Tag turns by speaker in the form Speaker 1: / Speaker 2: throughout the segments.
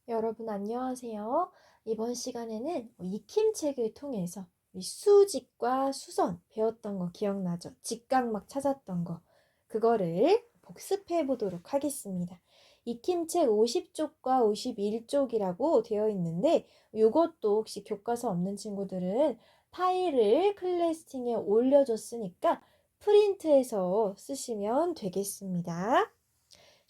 Speaker 1: 여러분 안녕하세요. 이번 시간에는 익힘책을 통해서 우리 수직과 수선 배웠던 거 기억나죠? 직각 막 찾았던 거. 그거를 복습해 보도록 하겠습니다. 익힘책 50쪽과 51쪽이라고 되어 있는데 이것도 혹시 교과서 없는 친구들은 파일을 클래스팅에 올려줬으니까 프린트해서 쓰시면 되겠습니다.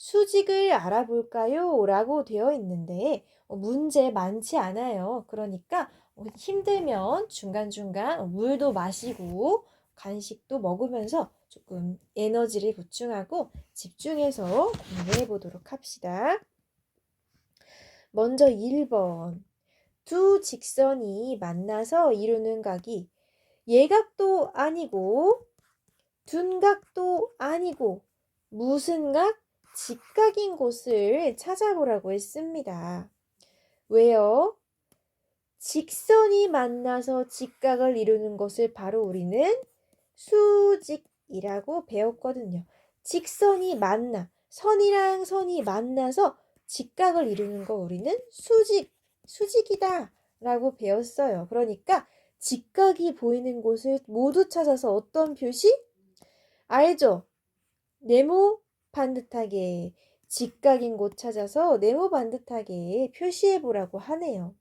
Speaker 1: 수직을 알아볼까요? 라고 되어 있는데 문제 많지 않아요. 그러니까 힘들면 중간중간 물도 마시고 간식도 먹으면서 조금 에너지를 보충하고 집중해서 공부해 보도록 합시다. 먼저 1번. 두 직선이 만나서 이루는 각이 예각도 아니고 둔각도 아니고 무슨 각? 직각인 곳을 찾아보라고 했습니다. 왜요? 직선이 만나서 직각을 이루는 것을 바로 우리는 수직이라고 배웠거든요. 직선이 만나, 선이랑 선이 만나서 직각을 이루는 거 우리는 수직이다 라고 배웠어요. 그러니까 직각이 보이는 곳을 모두 찾아서 어떤 표시? 알죠? 네모 반듯하게 직각인 곳 찾아서 네모 반듯하게 표시해 보라고 하네요.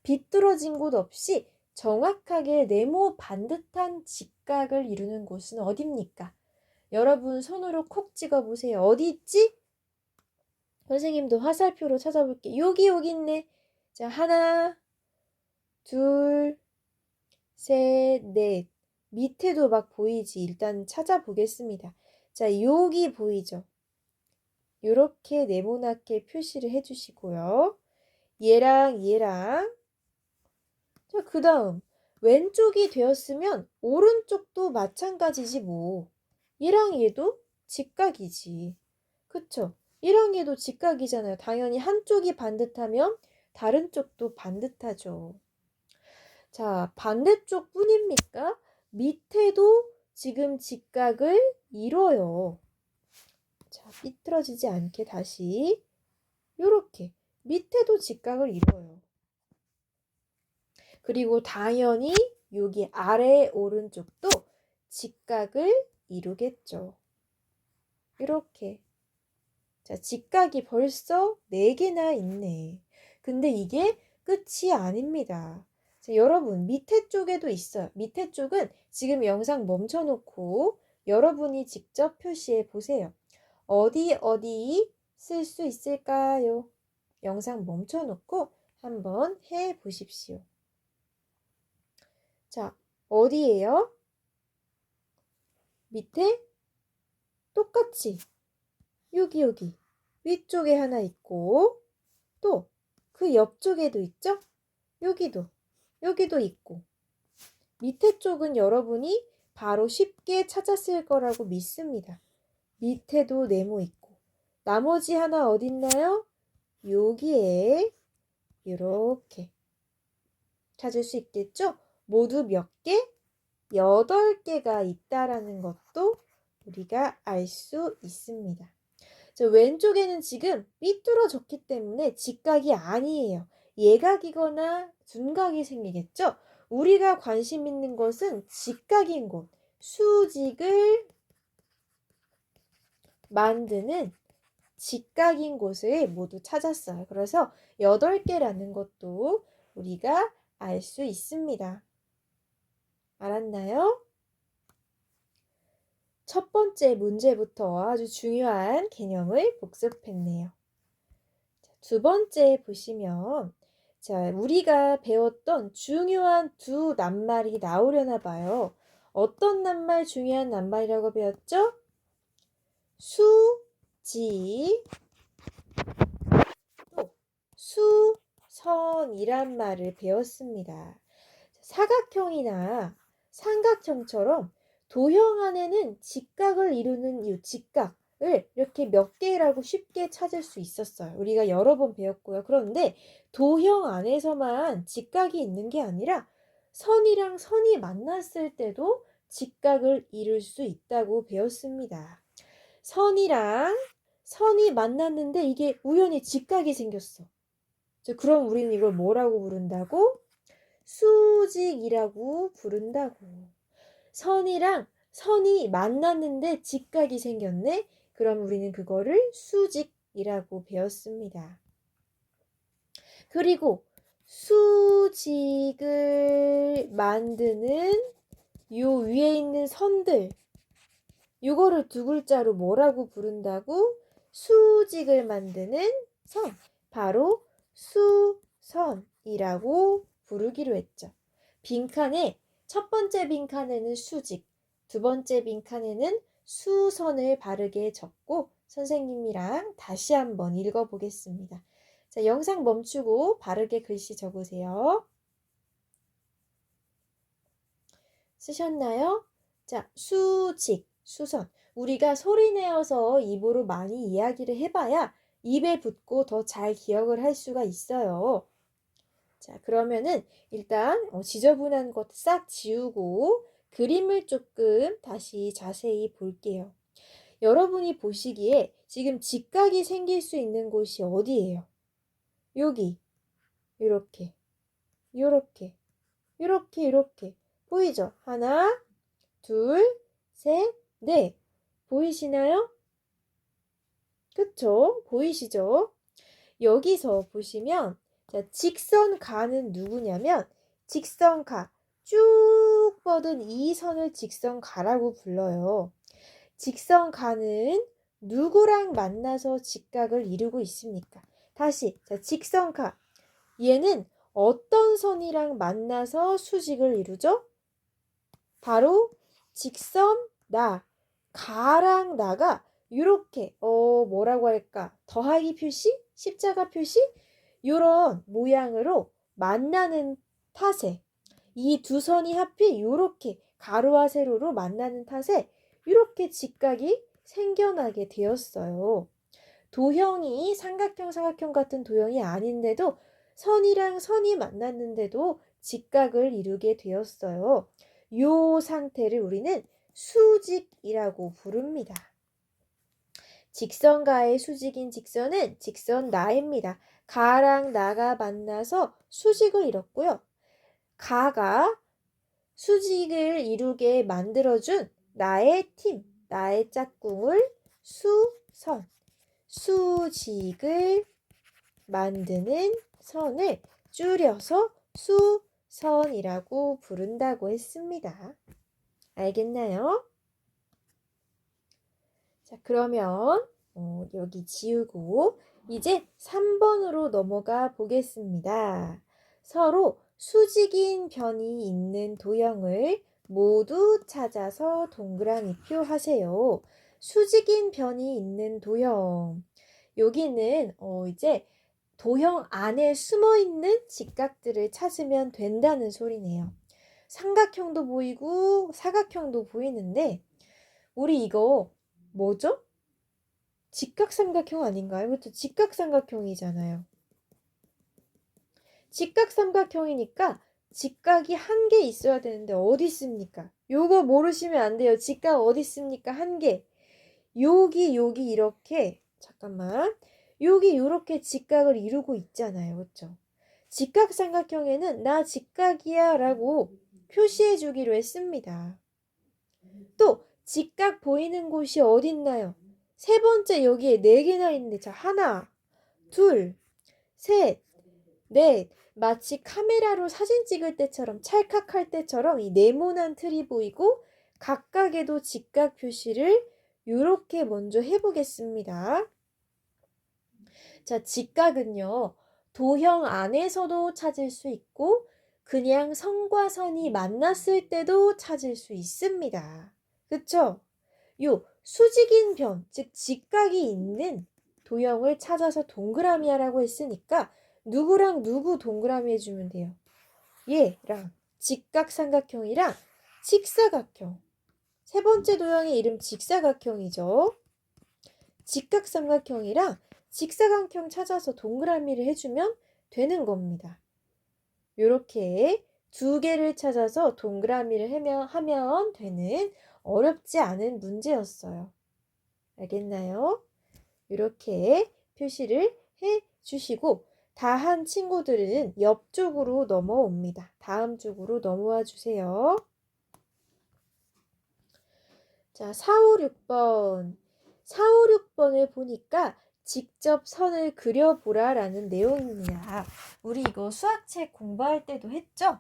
Speaker 1: 비뚤어진 곳 없이 정확하게 네모 반듯한 직각을 이루는 곳은 어딥니까? 여러분 손으로 콕 찍어 보세요. 어디 있지? 선생님도 화살표로 찾아볼게. 여기 있네. 자, 하나, 둘, 셋, 넷. 밑에도 막 보이지? 일단 찾아보겠습니다. 자, 여기 보이죠? 이렇게 네모나게 표시를 해주시고요. 얘랑 자, 그 다음 왼쪽이 되었으면 오른쪽도 마찬가지지 뭐. 얘랑 얘도 직각이지. 그쵸? 얘랑 얘도 직각이잖아요. 당연히 한쪽이 반듯하면 다른 쪽도 반듯하죠. 자, 반대쪽 뿐입니까? 밑에도 지금 직각을 이뤄요. 자, 삐뚤어지지 않게 다시 요렇게 밑에도 직각을 이뤄요. 그리고 당연히 여기 아래 오른쪽도 직각을 이루겠죠. 이렇게. 자, 직각이 벌써 4개나 있네. 근데 이게 끝이 아닙니다. 자, 여러분 밑에 쪽에도 있어요. 밑에 쪽은 지금 영상 멈춰놓고 여러분이 직접 표시해 보세요. 어디 쓸 수 있을까요? 영상 멈춰놓고 한번 해 보십시오. 자, 어디예요? 밑에 똑같이 여기 위쪽에 하나 있고 또 그 옆쪽에도 있죠? 여기도 있고 밑에 쪽은 여러분이 바로 쉽게 찾았을 거라고 믿습니다. 밑에도 네모 있고 나머지 하나 어딨나요? 여기에 이렇게 찾을 수 있겠죠? 모두 몇 개? 8개가 있다라는 것도 우리가 알 수 있습니다. 자, 왼쪽에는 지금 삐뚤어졌기 때문에 직각이 아니에요. 예각이거나 둔각이 생기겠죠? 우리가 관심 있는 것은 직각인 곳, 수직을 만드는 직각인 곳을 모두 찾았어요. 그래서 8개라는 것도 우리가 알 수 있습니다. 알았나요? 첫 번째 문제부터 아주 중요한 개념을 복습했네요. 두 번째 보시면 자, 우리가 배웠던 중요한 두 낱말이 나오려나 봐요. 어떤 낱말 중요한 낱말이라고 배웠죠? 수지, 또 수선이란 말을 배웠습니다. 사각형이나 삼각형처럼 도형 안에는 직각을 이루는 이 직각을 이렇게 몇 개라고 쉽게 찾을 수 있었어요. 우리가 여러 번 배웠고요. 그런데 도형 안에서만 직각이 있는 게 아니라 선이랑 선이 만났을 때도 직각을 이룰 수 있다고 배웠습니다. 선이랑 선이 만났는데 이게 우연히 직각이 생겼어. 자, 그럼 우리는 이걸 뭐라고 부른다고? 수직이라고 부른다고. 선이랑 선이 만났는데 직각이 생겼네? 그럼 우리는 그거를 수직이라고 배웠습니다. 그리고 수직을 만드는 요 위에 있는 선들, 요거를 두 글자로 뭐라고 부른다고? 수직을 만드는 선, 바로 수선이라고 부르기로 했죠. 빈칸에 첫 번째 빈칸에는 수직, 두 번째 빈칸에는 수선을 바르게 적고 선생님이랑 다시 한번 읽어보겠습니다. 자, 영상 멈추고 바르게 글씨 적으세요. 쓰셨나요? 자, 수직, 수선. 우리가 소리 내어서 입으로 많이 이야기를 해봐야 입에 붙고 더 잘 기억을 할 수가 있어요. 자, 그러면은 일단 지저분한 것 싹 지우고 그림을 조금 다시 자세히 볼게요. 여러분이 보시기에 지금 직각이 생길 수 있는 곳이 어디예요? 여기, 이렇게, 이렇게, 이렇게, 이렇게. 보이죠? 하나, 둘, 셋, 넷. 보이시나요? 그쵸? 보이시죠? 여기서 보시면 자, 직선가는 누구냐면 직선가, 쭉 뻗은 이 선을 직선가라고 불러요. 직선가는 누구랑 만나서 직각을 이루고 있습니까? 다시 자, 직선가, 얘는 어떤 선이랑 만나서 수직을 이루죠? 바로 직선 나, 가랑 나가 이렇게 뭐라고 할까? 더하기 표시? 십자가 표시? 이런 모양으로 만나는 탓에 이 두 선이 하필 이렇게 가로와 세로로 만나는 탓에 이렇게 직각이 생겨나게 되었어요. 도형이 삼각형, 사각형 같은 도형이 아닌데도 선이랑 선이 만났는데도 직각을 이루게 되었어요. 이 상태를 우리는 수직이라고 부릅니다. 직선가의 수직인 직선은 직선 나입니다. 가랑 나가 만나서 수직을 이뤘고요. 가가 수직을 이루게 만들어준 나의 팀, 나의 짝꿍을 수선, 수직을 만드는 선을 줄여서 수선이라고 부른다고 했습니다. 알겠나요? 자, 그러면 여기 지우고 이제 3번으로 넘어가 보겠습니다. 서로 수직인 변이 있는 도형을 모두 찾아서 동그라미표 하세요. 수직인 변이 있는 도형. 여기는 이제 도형 안에 숨어있는 직각들을 찾으면 된다는 소리네요. 삼각형도 보이고 사각형도 보이는데 우리 이거 뭐죠? 직각삼각형 아닌가요? 그렇죠? 직각삼각형이잖아요. 직각삼각형이니까 직각이 한 개 있어야 되는데 어디 있습니까? 요거 모르시면 안 돼요. 직각 어디 있습니까? 한 개. 여기 이렇게 잠깐만. 여기 이렇게 직각을 이루고 있잖아요. 그렇죠? 직각삼각형에는 나 직각이야 라고 표시해 주기로 했습니다. 또 직각 보이는 곳이 어디 있나요? 세 번째 여기에 네 개나 있는데 자 하나, 둘, 셋, 넷. 마치 카메라로 사진 찍을 때처럼 찰칵할 때처럼 이 네모난 틀이 보이고 각각에도 직각 표시를 이렇게 먼저 해보겠습니다. 자, 직각은요. 도형 안에서도 찾을 수 있고 그냥 선과 선이 만났을 때도 찾을 수 있습니다. 그쵸? 요 수직인 변, 즉 직각이 있는 도형을 찾아서 동그라미 하라고 했으니까 누구랑 누구 동그라미 해주면 돼요? 얘랑 직각삼각형이랑 직사각형. 세 번째 도형의 이름 직사각형이죠. 직각삼각형이랑 직사각형 찾아서 동그라미를 해주면 되는 겁니다. 이렇게 두 개를 찾아서 동그라미를 하면 되는 어렵지 않은 문제였어요. 알겠나요? 이렇게 표시를 해 주시고 다 한 친구들은 옆쪽으로 넘어옵니다. 다음 쪽으로 넘어와 주세요. 자, 4, 5, 6번. 4, 5, 6번을 보니까 직접 선을 그려보라 라는 내용입니다. 우리 이거 수학책 공부할 때도 했죠?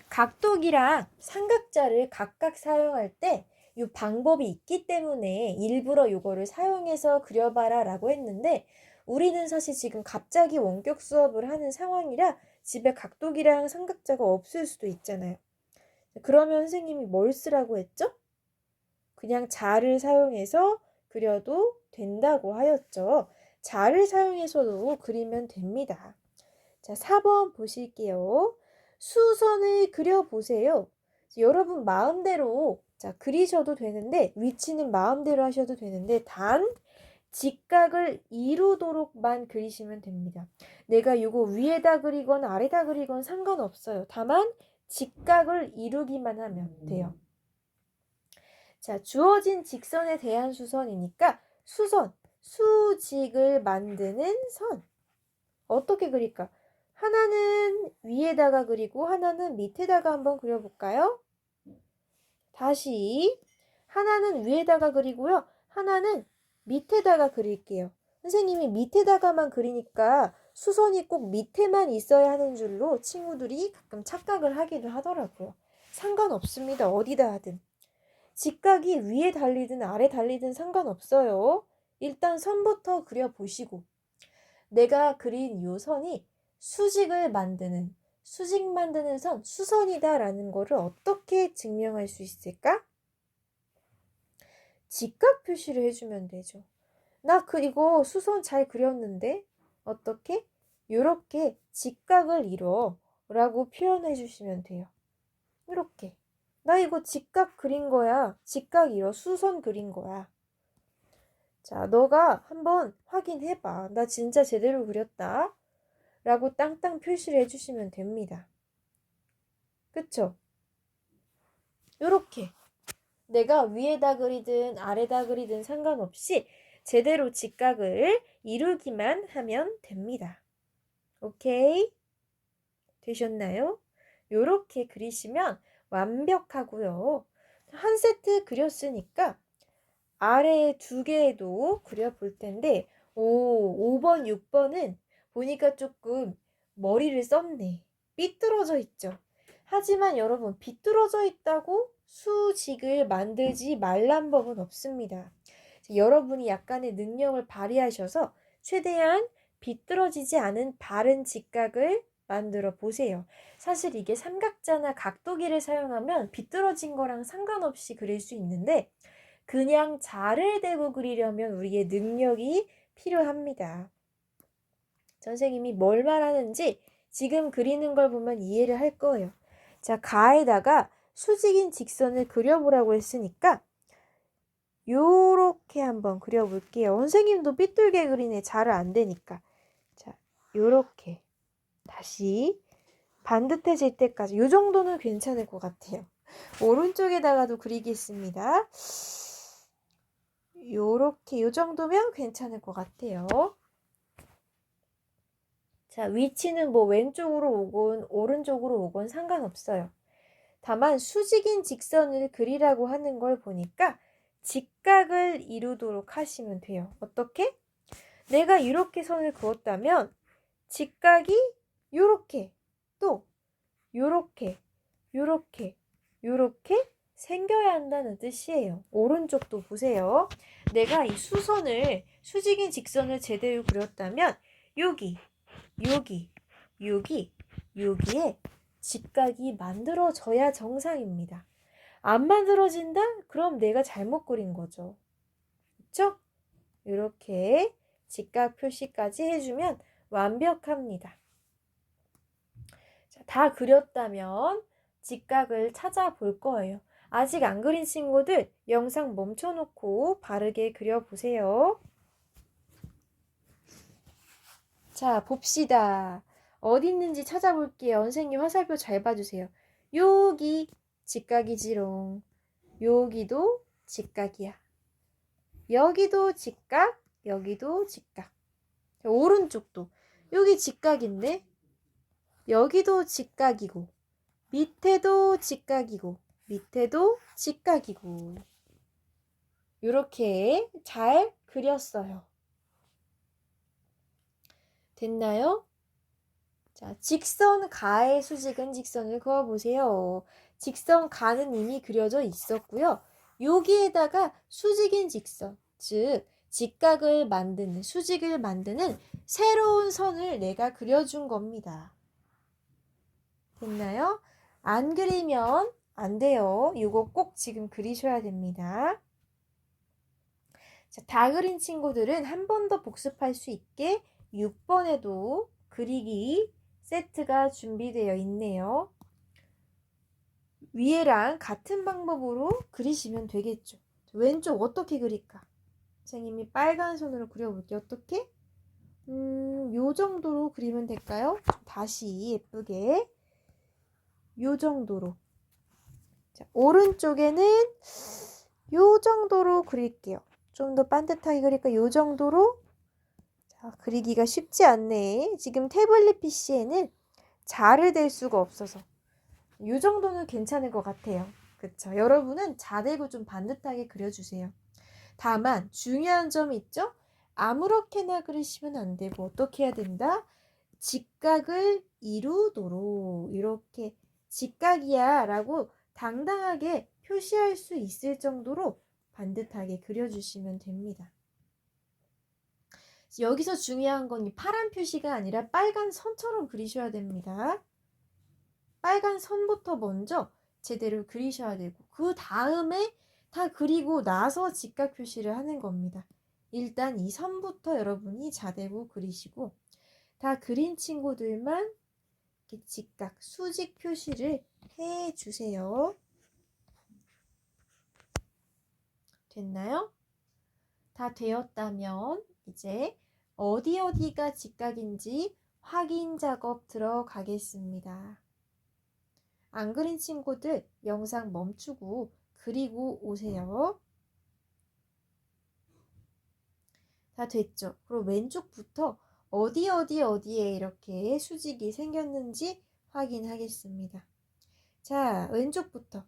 Speaker 1: 각도기랑 삼각자를 각각 사용할 때 이 방법이 있기 때문에 일부러 이거를 사용해서 그려봐라 라고 했는데 우리는 사실 지금 갑자기 원격 수업을 하는 상황이라 집에 각도기랑 삼각자가 없을 수도 있잖아요. 그러면 선생님이 뭘 쓰라고 했죠? 그냥 자를 사용해서 그려도 된다고 하였죠. 자를 사용해서도 그리면 됩니다. 자, 4번 보실게요. 수선을 그려보세요. 여러분 마음대로 자 그리셔도 되는데 위치는 마음대로 하셔도 되는데 단 직각을 이루도록만 그리시면 됩니다. 내가 이거 위에다 그리건 아래다 그리건 상관없어요. 다만 직각을 이루기만 하면 돼요. 자, 주어진 직선에 대한 수선이니까 수선, 수직을 만드는 선. 어떻게 그릴까? 하나는 위에다가 그리고 하나는 밑에다가 한번 그려볼까요? 다시 하나는 위에다가 그리고요. 하나는 밑에다가 그릴게요. 선생님이 밑에다가만 그리니까 수선이 꼭 밑에만 있어야 하는 줄로 친구들이 가끔 착각을 하기도 하더라고요. 상관없습니다. 어디다 하든. 직각이 위에 달리든 아래 달리든 상관없어요. 일단 선부터 그려보시고 내가 그린 요 선이 수직 만드는 선, 수선이다 라는 거를 어떻게 증명할 수 있을까? 직각 표시를 해주면 되죠. 나 이거 수선 잘 그렸는데 어떻게? 요렇게 직각을 이뤄 라고 표현해 주시면 돼요. 이렇게 나 이거 직각 그린 거야. 직각 이뤄 수선 그린 거야. 자, 너가 한번 확인해봐. 나 진짜 제대로 그렸다. 라고 땅땅 표시를 해주시면 됩니다. 그쵸? 요렇게 내가 위에다 그리든 아래다 그리든 상관없이 제대로 직각을 이루기만 하면 됩니다. 오케이? 되셨나요? 요렇게 그리시면 완벽하고요. 한 세트 그렸으니까 아래 두 개도 그려볼 텐데 5번, 6번은 보니까 조금 머리를 썼네. 삐뚤어져 있죠. 하지만 여러분 삐뚤어져 있다고 수직을 만들지 말란 법은 없습니다. 여러분이 약간의 능력을 발휘하셔서 최대한 비뚤어지지 않은 바른 직각을 만들어 보세요. 사실 이게 삼각자나 각도기를 사용하면 비뚤어진 거랑 상관없이 그릴 수 있는데 그냥 자를 대고 그리려면 우리의 능력이 필요합니다. 선생님이 뭘 말하는지 지금 그리는 걸 보면 이해를 할 거예요. 자, 가에다가 수직인 직선을 그려보라고 했으니까 요렇게 한번 그려볼게요. 선생님도 삐뚤게 그리네. 잘 안 되니까. 자, 요렇게 다시 반듯해질 때까지 요 정도는 괜찮을 것 같아요. 오른쪽에다가도 그리겠습니다. 요렇게 요 정도면 괜찮을 것 같아요. 자, 위치는 뭐 왼쪽으로 오건 오른쪽으로 오건 상관없어요. 다만 수직인 직선을 그리라고 하는 걸 보니까 직각을 이루도록 하시면 돼요. 어떻게? 내가 이렇게 선을 그었다면 직각이 요렇게 또 요렇게 요렇게 요렇게 생겨야 한다는 뜻이에요. 오른쪽도 보세요. 내가 이 수직인 직선을 제대로 그렸다면 여기 여기에 직각이 만들어져야 정상입니다. 안 만들어진다? 그럼 내가 잘못 그린 거죠. 그쵸? 이렇게 직각 표시까지 해주면 완벽합니다. 자, 다 그렸다면 직각을 찾아볼 거예요. 아직 안 그린 친구들 영상 멈춰놓고 바르게 그려보세요. 자, 봅시다. 어디 있는지 찾아볼게요. 선생님 화살표 잘 봐주세요. 여기 직각이지롱. 여기도 직각이야. 여기도 직각, 여기도 직각. 자, 오른쪽도 여기 직각인데 여기도 직각이고 밑에도 직각이고 밑에도 직각이고 이렇게 잘 그렸어요. 됐나요? 자, 직선 가의 수직은 직선을 그어보세요. 직선 가는 이미 그려져 있었고요. 여기에다가 수직인 직선, 즉 직각을 만드는, 수직을 만드는 새로운 선을 내가 그려준 겁니다. 됐나요? 안 그리면 안 돼요. 이거 꼭 지금 그리셔야 됩니다. 자, 다 그린 친구들은 한 번 더 복습할 수 있게 6번에도 그리기 세트가 준비되어 있네요. 위에랑 같은 방법으로 그리시면 되겠죠. 왼쪽 어떻게 그릴까? 선생님이 빨간 손으로 그려볼게요. 어떻게? 요 정도로 그리면 될까요? 다시 예쁘게 요 정도로. 자, 오른쪽에는 요 정도로 그릴게요. 좀 더 반듯하게 그릴까? 요 정도로. 자, 그리기가 쉽지 않네. 지금 태블릿 PC에는 자를 댈 수가 없어서 요 정도는 괜찮을 것 같아요. 그쵸? 여러분은 자대고 좀 반듯하게 그려주세요. 다만 중요한 점이 있죠? 아무렇게나 그리시면 안 되고 어떻게 해야 된다? 직각을 이루도록 이렇게 직각이야 라고 당당하게 표시할 수 있을 정도로 반듯하게 그려주시면 됩니다. 여기서 중요한 건 이 파란 표시가 아니라 빨간 선처럼 그리셔야 됩니다. 빨간 선부터 먼저 제대로 그리셔야 되고 그 다음에 다 그리고 나서 직각 표시를 하는 겁니다. 일단 이 선부터 여러분이 자대고 그리시고 다 그린 친구들만 이렇게 직각, 수직 표시를 해주세요. 됐나요? 다 되었다면 이제 어디가 직각인지 확인 작업 들어가겠습니다. 안 그린 친구들 영상 멈추고 그리고 오세요. 다 됐죠? 그럼 왼쪽부터 어디에 이렇게 수직이 생겼는지 확인하겠습니다. 자, 왼쪽부터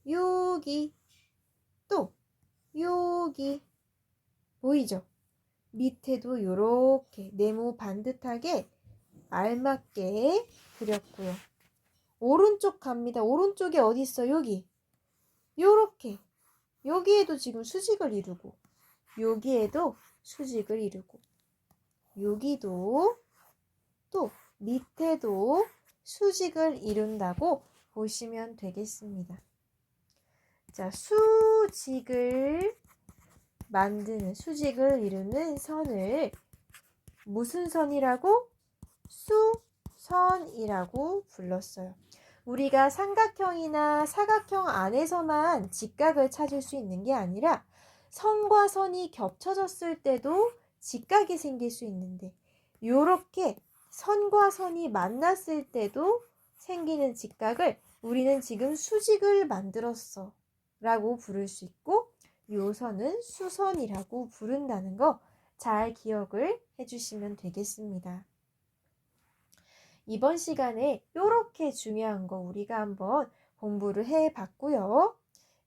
Speaker 1: 여기 또 여기 보이죠? 밑에도 이렇게 네모 반듯하게 알맞게 그렸고요. 오른쪽 갑니다. 오른쪽에 어디 있어? 여기. 요렇게. 여기에도 지금 수직을 이루고 여기에도 수직을 이루고 여기도 또 밑에도 수직을 이룬다고 보시면 되겠습니다. 자, 수직을 만드는, 수직을 이루는 선을 무슨 선이라고? 수선이라고 불렀어요. 우리가 삼각형이나 사각형 안에서만 직각을 찾을 수 있는 게 아니라 선과 선이 겹쳐졌을 때도 직각이 생길 수 있는데 이렇게 선과 선이 만났을 때도 생기는 직각을 우리는 지금 수직을 만들었어 라고 부를 수 있고 요 선은 수선이라고 부른다는 거 잘 기억을 해주시면 되겠습니다. 이번 시간에 이렇게 중요한 거 우리가 한번 공부를 해봤고요.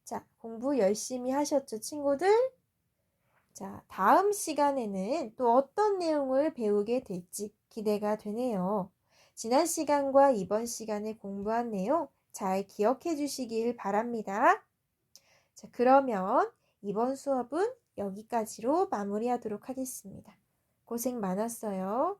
Speaker 1: 자, 공부 열심히 하셨죠, 친구들? 자, 다음 시간에는 또 어떤 내용을 배우게 될지 기대가 되네요. 지난 시간과 이번 시간에 공부한 내용 잘 기억해 주시길 바랍니다. 자, 그러면 이번 수업은 여기까지로 마무리하도록 하겠습니다. 고생 많았어요.